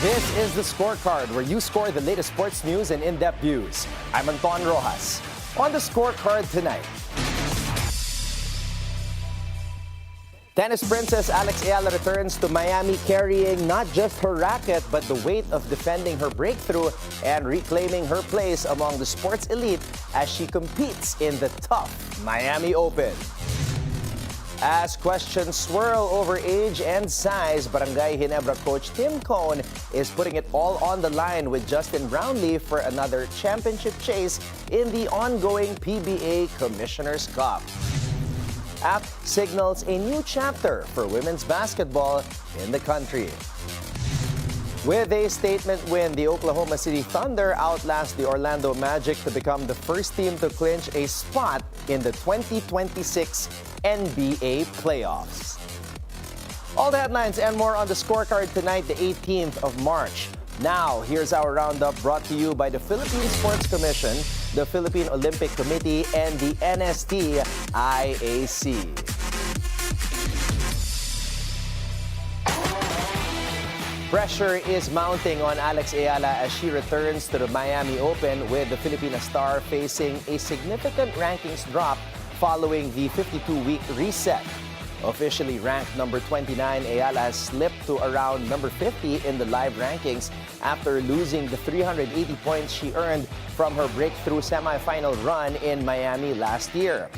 This is the Scorecard, where you score the latest sports news and in-depth views. I'm Anton Roxas. On the Scorecard tonight, tennis princess Alex Eala returns to Miami carrying not just her racket but the weight of defending her breakthrough and reclaiming her place among the sports elite as she competes in the tough Miami Open. As questions swirl over age and size, Barangay Ginebra coach Tim Cone is putting it all on the line with Justin Brownlee for another championship chase in the ongoing PBA Commissioner's Cup. App signals a new chapter for women's basketball in the country. With a statement win, the Oklahoma City Thunder outlast the Orlando Magic to become the first team to clinch a spot in the 2026 NBA playoffs. All the headlines and more on the Scorecard tonight, the 18th of March. Now, here's our roundup brought to you by the Philippine Sports Commission, the Philippine Olympic Committee, and the NST IAC. Pressure is mounting on Alex Eala as she returns to the Miami Open, with the Filipina star facing a significant rankings drop following the 52-week reset. Officially ranked number 29, Eala has slipped to around number 50 in the live rankings after losing the 380 points she earned from her breakthrough semifinal run in Miami last year.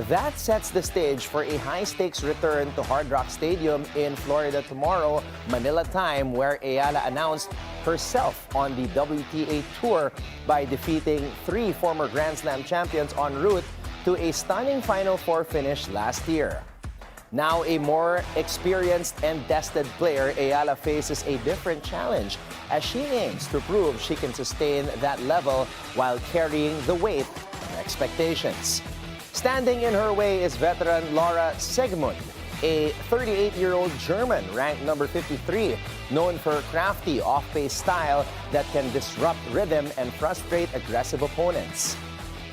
That sets the stage for a high-stakes return to Hard Rock Stadium in Florida tomorrow, Manila time, where Eala announced herself on the WTA Tour by defeating 3 former Grand Slam champions en route to a stunning Final Four finish last year. Now a more experienced and tested player, Eala faces a different challenge as she aims to prove she can sustain that level while carrying the weight of expectations. Standing in her way is veteran Laura Segmund, a 38-year-old German ranked number 53, known for crafty off-pace style that can disrupt rhythm and frustrate aggressive opponents.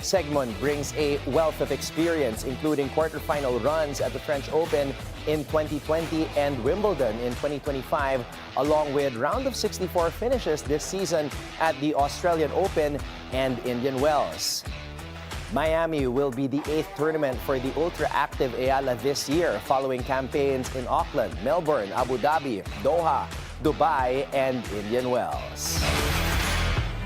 Segmund brings a wealth of experience, including quarterfinal runs at the French Open in 2020 and Wimbledon in 2025, along with round of 64 finishes this season at the Australian Open and Indian Wells. Miami will be the 8th tournament for the ultra-active Eala this year, following campaigns in Auckland, Melbourne, Abu Dhabi, Doha, Dubai, and Indian Wells.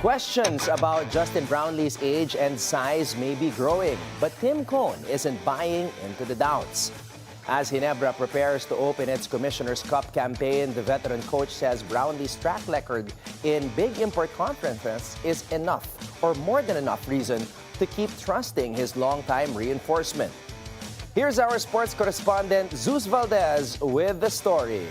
Questions about Justin Brownlee's age and size may be growing, but Tim Cone isn't buying into the doubts. As Ginebra prepares to open its Commissioner's Cup campaign, the veteran coach says Brownlee's track record in big import conferences is enough, or more than enough reason, to keep trusting his longtime reinforcement. Here's our sports correspondent, Zeus Valdez, with the story.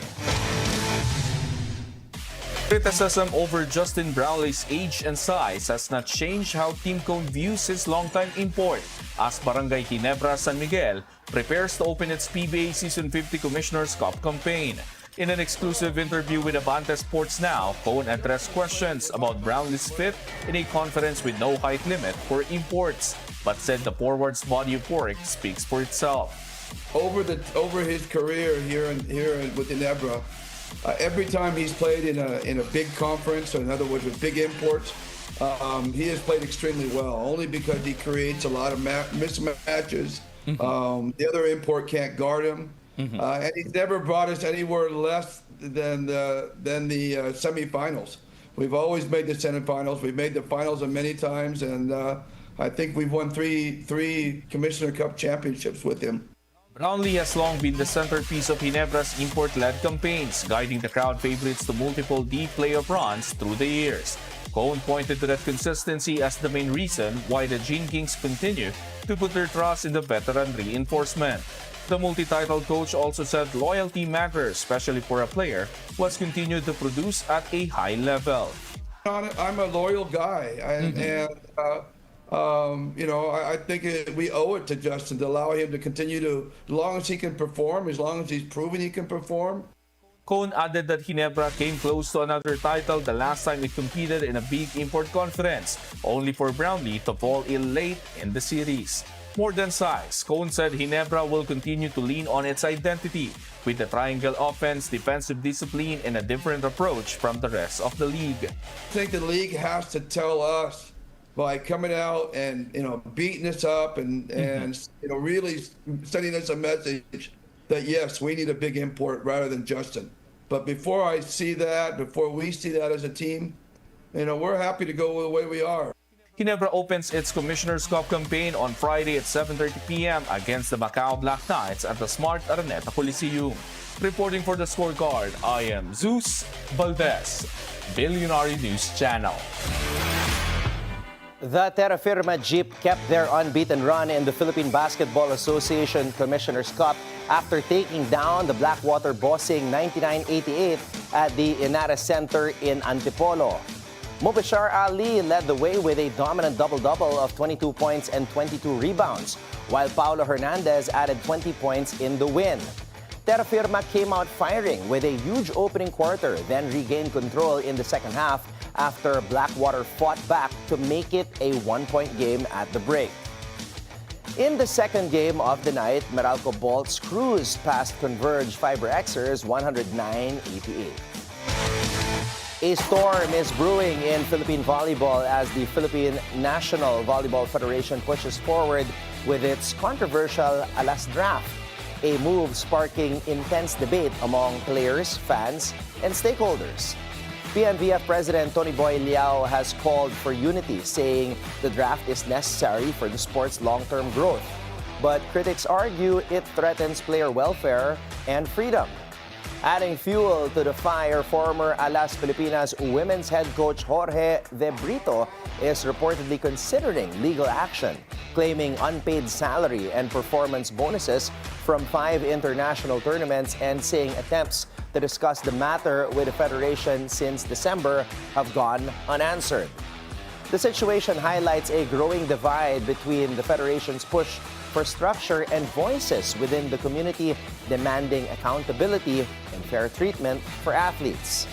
Criticism over Justin Brownlee's age and size has not changed how Tim Cone views his longtime import, as Barangay Ginebra San Miguel prepares to open its PBA Season 50 Commissioner's Cup campaign. In an exclusive interview with Abante Sports Now, Cone addressed questions about Brownlee's fit in a conference with no height limit for imports, but said the forward's body of work speaks for itself. Over his career here with Ginebra, every time he's played in a big conference, or in other words, with big imports, he has played extremely well. Only because he creates a lot of mismatches. The other import can't guard him, and he's never brought us anywhere less than the semifinals. We've always made the semifinals. We've made the finals many times, and I think we've won three Commissioner Cup championships with him. Brownlee has long been the centerpiece of Ginebra's import-led campaigns, guiding the crowd favorites to multiple deep playoff runs through the years. Cone pointed to that consistency as the main reason why the Gene Kings continue to put their trust in the veteran reinforcement. The multi-title coach also said loyalty matters, especially for a player who has continued to produce at a high level. I'm a loyal guy, I think we owe it to Justin to allow him to continue to, as long as he can perform, as long as he's proven he can perform. Cone added that Ginebra came close to another title the last time it competed in a big import conference, only for Brownlee to fall ill late in the series. more than size, Cohn said Ginebra will continue to lean on its identity with the triangle offense, defensive discipline, and a different approach from the rest of the league. I think the league has to tell us by coming out and beating us up and really sending us a message that yes, we need a big import rather than Justin. But before we see that as a team, we're happy to go the way we are. Ginebra opens its Commissioner's Cup campaign on Friday at 7:30 p.m. against the Macau Black Knights at the Smart Araneta Coliseum. Reporting for the Scorecard, I am Zeus Valdez, Bilyonaryo News Channel. The Terra Firma Jeep kept their unbeaten run in the Philippine Basketball Association Commissioner's Cup after taking down the Blackwater Bossing 99-88 at the Inara Center in Antipolo. Mubashar Ali led the way with a dominant double-double of 22 points and 22 rebounds, while Paulo Hernandez added 20 points in the win. Terra Firma came out firing with a huge opening quarter, then regained control in the second half after Blackwater fought back to make it a one-point game at the break. In the second game of the night, Meralco Bolts cruised past Converge Fiber Xers 109-88. A storm is brewing in Philippine volleyball as the Philippine National Volleyball Federation pushes forward with its controversial Alas draft, a move sparking intense debate among players, fans, and stakeholders. PNVF President Tony Boy Liao has called for unity, saying the draft is necessary for the sport's long-term growth. But critics argue it threatens player welfare and freedom. Adding fuel to the fire, former Alas Pilipinas women's head coach Jorge De Brito is reportedly considering legal action, claiming unpaid salary and performance bonuses from 5 international tournaments and saying attempts to discuss the matter with the federation since December have gone unanswered. The situation highlights a growing divide between the federation's push for structure and voices within the community demanding accountability and fair treatment for athletes.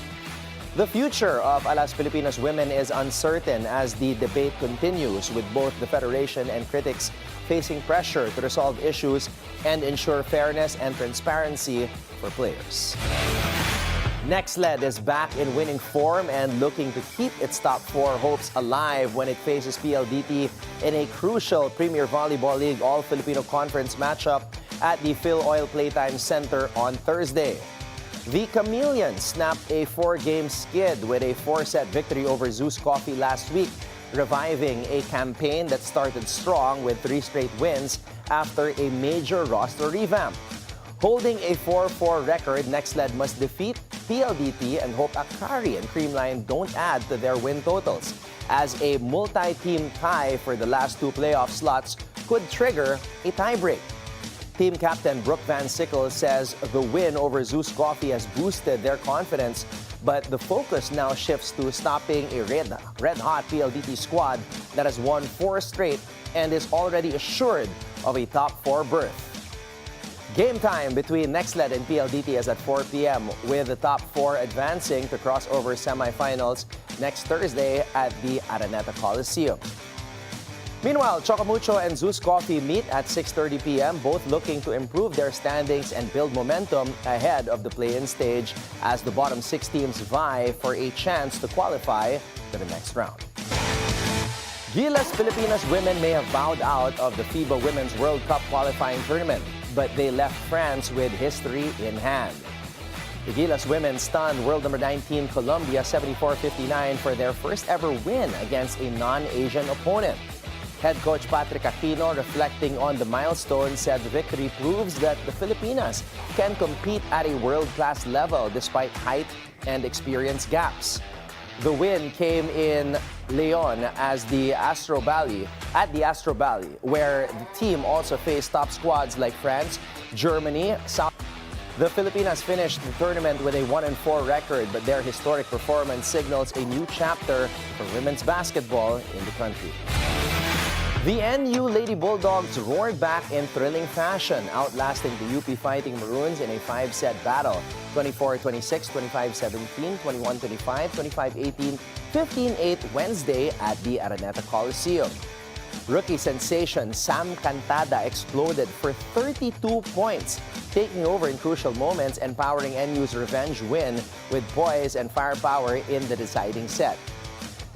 The future of Alas Pilipinas women is uncertain as the debate continues, with both the federation and critics facing pressure to resolve issues and ensure fairness and transparency for players. Nextled is back in winning form and looking to keep its top 4 hopes alive when it faces PLDT in a crucial Premier Volleyball League All-Filipino Conference matchup at the Phil Oil Playtime Center on Thursday. The Chameleons snapped a 4-game skid with a 4-set victory over Zeus Coffee last week, reviving a campaign that started strong with 3 straight wins after a major roster revamp. Holding a 4-4 record, Nextled must defeat PLDT and hope Akari and Creamline don't add to their win totals, as a multi-team tie for the last 2 playoff slots could trigger a tiebreak. Team captain Brooke Van Sickle says the win over Zeus Coffee has boosted their confidence, but the focus now shifts to stopping a red-hot PLDT squad that has won 4 straight and is already assured of a top 4 berth. Game time between Nextled and PLDT is at 4 p.m. with the top 4 advancing to crossover semifinals next Thursday at the Araneta Coliseum. Meanwhile, Chocamucho and Zeus Coffee meet at 6:30 p.m., both looking to improve their standings and build momentum ahead of the play-in stage as the bottom 6 teams vie for a chance to qualify to the next round. Gilas Filipinas women may have bowed out of the FIBA Women's World Cup qualifying tournament, but they left France with history in hand. The Gilas women stunned world number 19 Colombia 74-59 for their first ever win against a non-Asian opponent. Head coach Patrick Aquino, reflecting on the milestone, said the victory proves that the Filipinas can compete at a world-class level despite height and experience gaps. The win came in Leon at the Astro Valley, where the team also faced top squads like France, Germany, South. The Filipinas finished the tournament with a 1-4 record, but their historic performance signals a new chapter for women's basketball in the country. The NU Lady Bulldogs roared back in thrilling fashion, outlasting the UP Fighting Maroons in a 5-set battle, 24-26, 25-17, 21-25, 25-18, 15-8 Wednesday at the Araneta Coliseum. Rookie sensation Sam Cantada exploded for 32 points, taking over in crucial moments and powering NU's revenge win with poise and firepower in the deciding set.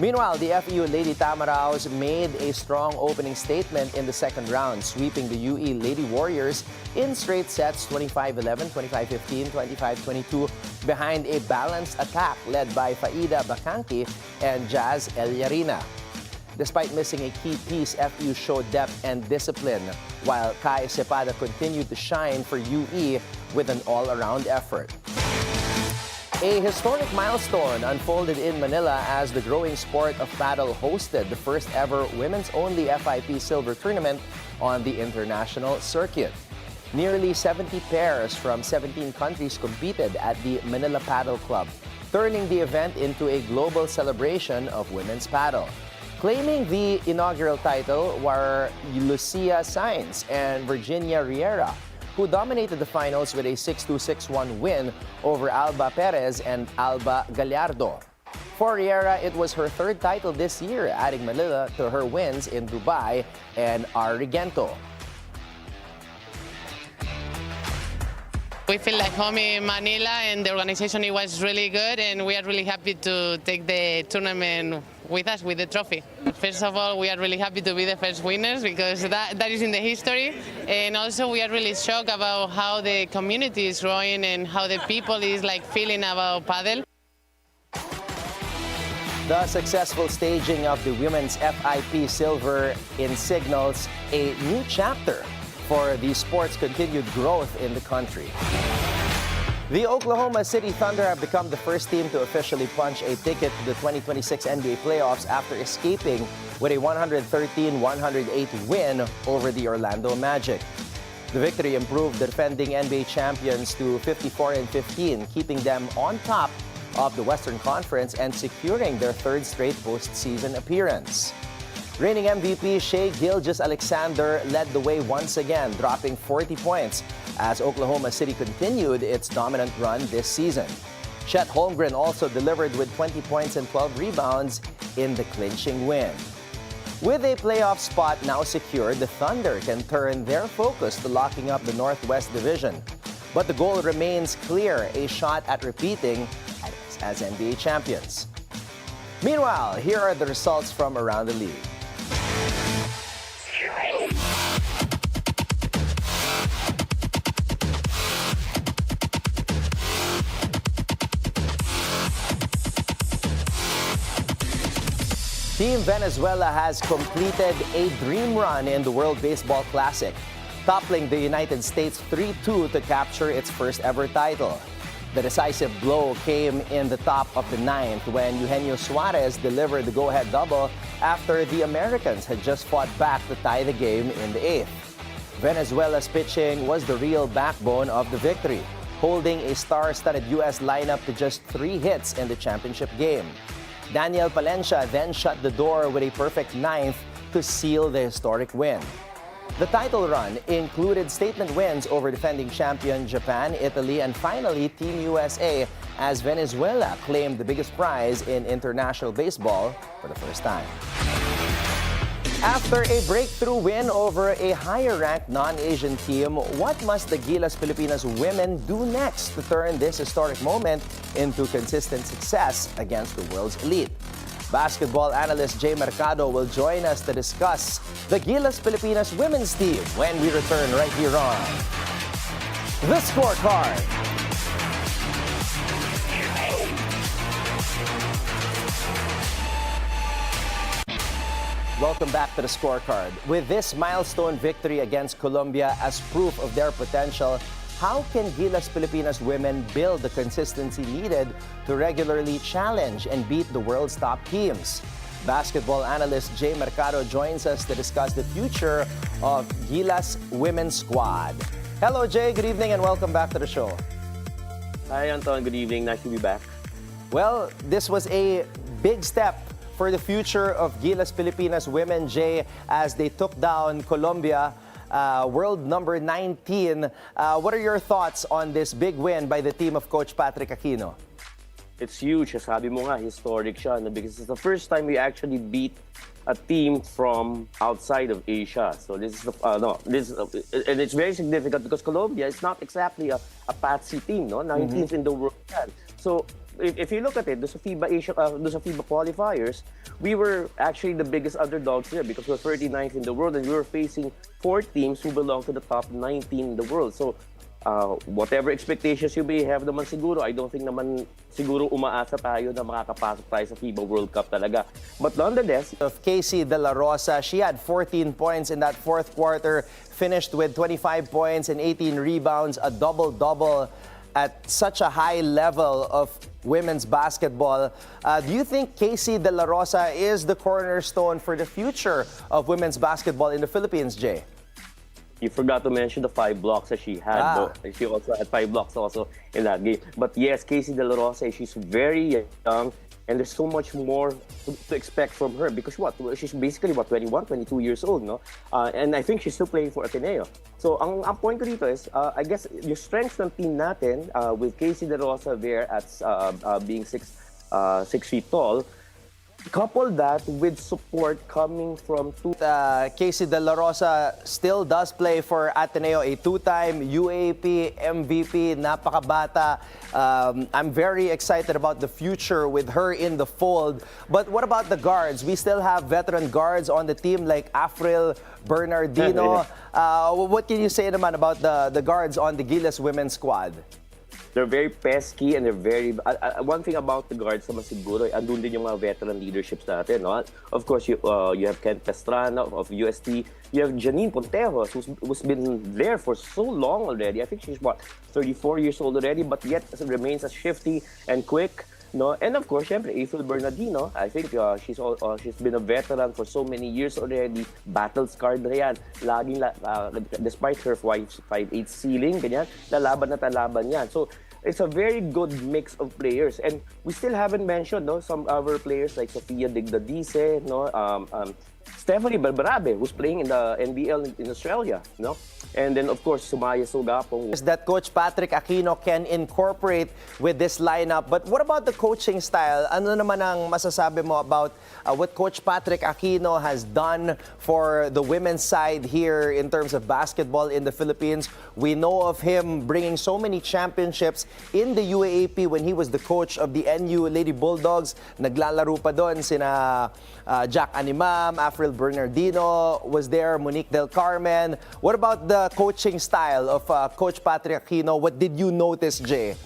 Meanwhile, the FEU Lady Tamaraos made a strong opening statement in the second round, sweeping the UE Lady Warriors in straight sets 25-11, 25-15, 25-22 behind a balanced attack led by Faida Bacanqui and Jazz Eliarina. Despite missing a key piece, FEU showed depth and discipline, while Kai Cepada continued to shine for UE with an all-around effort. A historic milestone unfolded in Manila as the growing sport of paddle hosted the first ever women's-only FIP silver tournament on the international circuit. Nearly 70 pairs from 17 countries competed at the Manila Paddle Club, turning the event into a global celebration of women's paddle. Claiming the inaugural title were Lucia Sainz and Virginia Riera, who dominated the finals with a 6-2, 6-1 win over Alba Perez and Alba Gallardo. For Riera, it was her third title this year, adding Manila to her wins in Dubai and Agrigento. We feel like home in Manila, and the organization it was really good, and we are really happy to take the tournament with us, with the trophy. First of all, we are really happy to be the first winners because that is in the history, and also we are really shocked about how the community is growing and how the people is like feeling about paddle. The successful staging of the women's FIP silver in signals a new chapter for the sport's continued growth in the country. The Oklahoma City Thunder have become the first team to officially punch a ticket to the 2026 NBA playoffs after escaping with a 113-108 win over the Orlando Magic. The victory improved the defending NBA champions to 54-15, keeping them on top of the Western Conference and securing their third straight postseason appearance. Reigning MVP Shai Gilgeous-Alexander led the way once again, dropping 40 points as Oklahoma City continued its dominant run this season. Chet Holmgren also delivered with 20 points and 12 rebounds in the clinching win. With a playoff spot now secured, the Thunder can turn their focus to locking up the Northwest Division. But the goal remains clear, a shot at repeating as NBA champions. Meanwhile, here are the results from around the league. Team Venezuela has completed a dream run in the World Baseball Classic, toppling the United States 3-2 to capture its first ever title. The decisive blow came in the top of the ninth when Eugenio Suarez delivered the go-ahead double after the Americans had just fought back to tie the game in the eighth. Venezuela's pitching was the real backbone of the victory, holding a star-studded U.S. lineup to just 3 hits in the championship game. Daniel Palencia then shut the door with a perfect ninth to seal the historic win. The title run included statement wins over defending champion Japan, Italy, and finally Team USA as Venezuela claimed the biggest prize in international baseball for the first time. After a breakthrough win over a higher-ranked non-Asian team, what must the Gilas Pilipinas women do next to turn this historic moment into consistent success against the world's elite? Basketball analyst Jay Mercado will join us to discuss the Gilas Pilipinas women's team when we return right here on The Scorecard. Welcome back to The Scorecard. With this milestone victory against Colombia as proof of their potential, how can Gilas Pilipinas women build the consistency needed to regularly challenge and beat the world's top teams? Basketball analyst Jay Mercado joins us to discuss the future of Gilas women's squad. Hello, Jay. Good evening and welcome back to the show. Hi, Anton. Good evening. Nice to be back. Well, this was a big step for the future of Gilas Pilipinas women, Jay, as they took down Colombia, world number 19. What are your thoughts on this big win by the team of Coach Patrick Aquino? It's huge. Sabi mo nga, historic siya. No? Because it's the first time we actually beat a team from outside of Asia. So this is and it's very significant because Colombia is not exactly a patsy team, no? 19th in the world. So if you look at it, doon sa FIBA qualifiers, we were actually the biggest underdogs there because we're 39th in the world and we were facing 4 teams who belong to the top 19 in the world. So whatever expectations you may have naman siguro, I don't think naman siguro umaasa tayo na makakapasok tayo sa FIBA World Cup talaga. But nonetheless, Of Casey De La Rosa, she had 14 points in that fourth quarter, finished with 25 points and 18 rebounds, a double-double at such a high level of women's basketball. Do you think Casey De La Rosa is the cornerstone for the future of women's basketball in the Philippines, Jay? you forgot to mention the 5 blocks that she had. Though. She also had 5 blocks also in that game. But yes, Casey De La Rosa, she's very young, and there's so much more to expect from her because she's basically 21, 22 years old, no? And I think she's still playing for Ateneo. So ang point ko dito is, I guess yung strength ng team natin with Casey De La Rosa there at being 6 feet tall, couple that with support coming from Casey De La Rosa still does play for Ateneo, a 2-time UAP MVP, napakabata. I'm very excited about the future with her in the fold. But what about the guards? We still have veteran guards on the team like Afril, Bernardino. What can you say naman about the guards on the Gilas Women squad? They're very pesky and they're very... one thing about the guards naman siguro, andun din yung mga veteran leaderships natin. No? Of course, you have Ken Pastrana of UST. You have Janine Pontejos, who's been there for so long already. I think she's, 34 years old already, but yet remains as shifty and quick. No? And of course, syempre, April Bernardino, I think she's been a veteran for so many years already. Battle-scarred na yan. Laging, despite her 5'8" ceiling, ganyan, lalaban na talaban yan. So, it's a very good mix of players. And we still haven't mentioned some other players like Sofia Digdadice, Stephanie Barbarabe, who's playing in the NBL in Australia. No? And then, of course, Sumaya Sugapong. That Coach Patrick Aquino can incorporate with this lineup. But what about the coaching style? Ano naman ang masasabi mo about what Coach Patrick Aquino has done for the women's side here in terms of basketball in the Philippines? We know of him bringing so many championships in the UAAP when he was the coach of the NU Lady Bulldogs. Naglalaro pa doon sina Jack Animam, Afril Bernardino was there, Monique Del Carmen. What about the coaching style of Coach Patrick Aquino? What did you notice, Jay?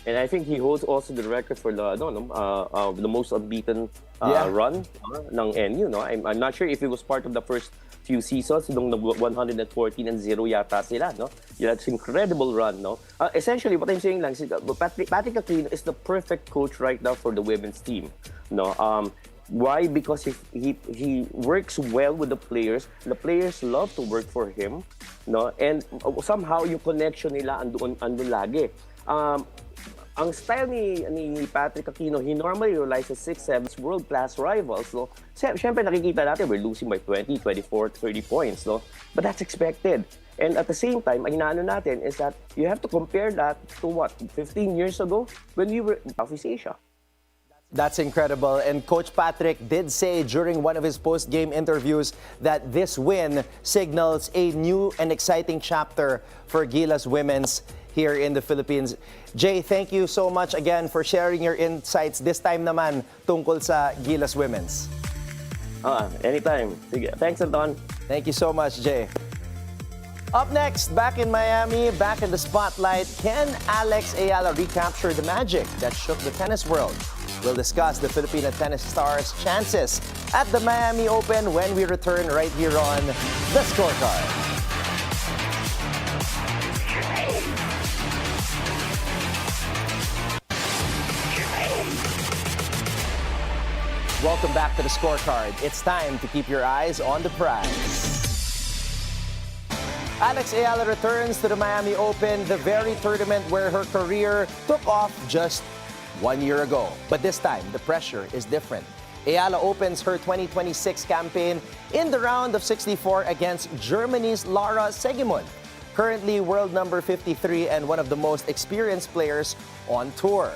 And I think he holds also the record for the most unbeaten run ng NU. No? I'm not sure if it was part of the first few seasons, nung 114-0 yata sila. No? Yeah, that's an incredible run. No? Essentially, what I'm saying lang is Patrick Aquino is the perfect coach right now for the women's team. No? Why? Because he works well with the players. The players love to work for him, no? And somehow yung connection nila andun lagi. Ang style ni Patrick Aquino, he normally relies on 6-7 world-class rivals, no? Siyempre nakikita natin we're losing by 20, 24, 30 points, no? But that's expected. And at the same time, ang inaano natin is that you have to compare that to 15 years ago when we were in Southeast Asia. That's incredible. And Coach Patrick did say during one of his post-game interviews that this win signals a new and exciting chapter for Gilas Women's here in the Philippines. Jay, thank you so much again for sharing your insights this time naman tungkol sa Gilas Women's. Anytime. Sige. Thanks, Anton. Thank you so much, Jay. Up next, back in Miami, back in the spotlight, can Alex Eala recapture the magic that shook the tennis world? We'll discuss the Filipino tennis stars' chances at the Miami Open when we return right here on The Scorecard. Welcome back to The Scorecard. It's time to keep your eyes on the prize. Alex Eala returns to the Miami Open, the very tournament where her career took off just 1 year ago. But this time, the pressure is different. Eala opens her 2026 campaign in the round of 64 against Germany's Lara Segimund, currently world number 53 and one of the most experienced players on tour.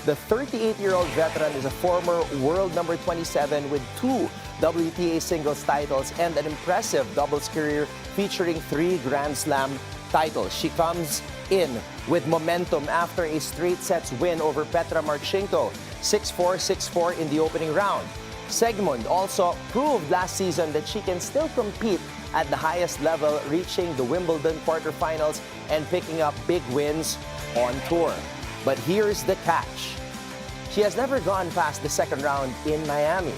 The 38-year-old veteran is a former world number 27 with 2 WTA singles titles and an impressive doubles career featuring 3 Grand Slam titles. She comes in with momentum after a straight sets win over Petra Marchenko, 6-4, 6-4 in the opening round. Sigmund also proved last season that she can still compete at the highest level, reaching the Wimbledon quarterfinals and picking up big wins on tour. But here's the catch. She has never gone past the second round in Miami.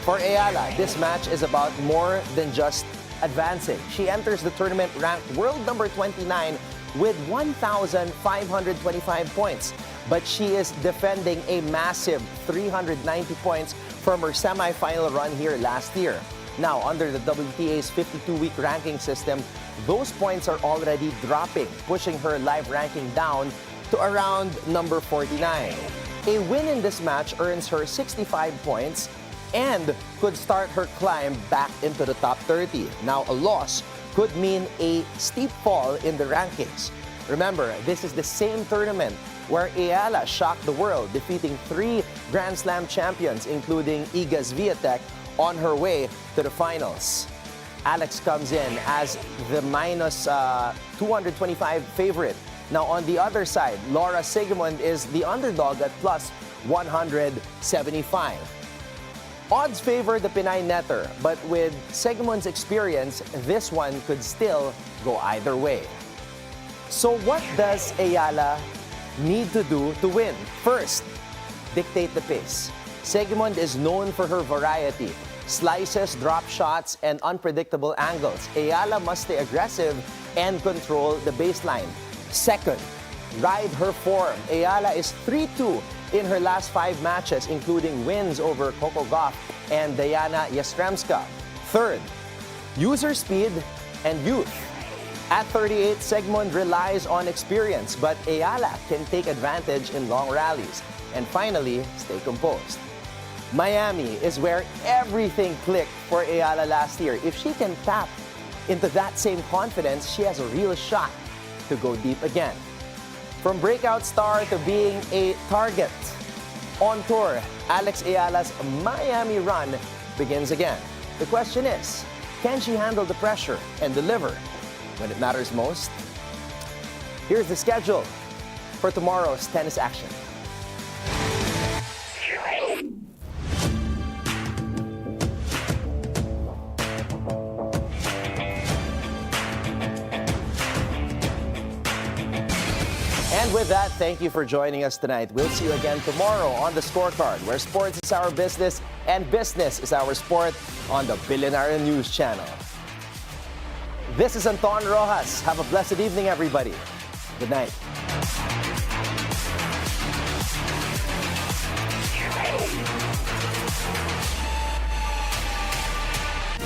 For Eala, this match is about more than just advancing. She enters the tournament ranked world number 29 with 1,525 points. But she is defending a massive 390 points from her semifinal run here last year. Now, under the WTA's 52-week ranking system, those points are already dropping, pushing her live ranking down to around number 49. A win in this match earns her 65 points and could start her climb back into the top 30. Now, a loss could mean a steep fall in the rankings. Remember, this is the same tournament where Eala shocked the world, defeating 3 Grand Slam champions, including Iga Swiatek, on her way to the finals. Alex comes in as the minus 225 favorite. Now, on the other side, Laura Sigmund is the underdog at plus 175. Odds favor the Pinay netter, but with Sigmund's experience, this one could still go either way. So what does Eala need to do to win? First, dictate the pace. Sigmund is known for her variety, slices, drop shots, and unpredictable angles. Eala must stay aggressive and control the baseline. Second, ride her form. Eala is 3-2 in her last 5 matches, including wins over Coco Gauff and Diana Yastremska. Third, use her speed and youth. At 38, Sigmund relies on experience, but Eala can take advantage in long rallies. And finally, stay composed. Miami is where everything clicked for Eala last year. If she can tap into that same confidence, she has a real shot to go deep again. From breakout star to being a target, on tour, Alex Eala's Miami run begins again. The question is, can she handle the pressure and deliver when it matters most? Here's the schedule for tomorrow's tennis action. And with that, thank you for joining us tonight. We'll see you again tomorrow on The Scorecard, where sports is our business and business is our sport on the Bilyonaryo News Channel. This is Anton Roxas. Have a blessed evening, everybody. Good night.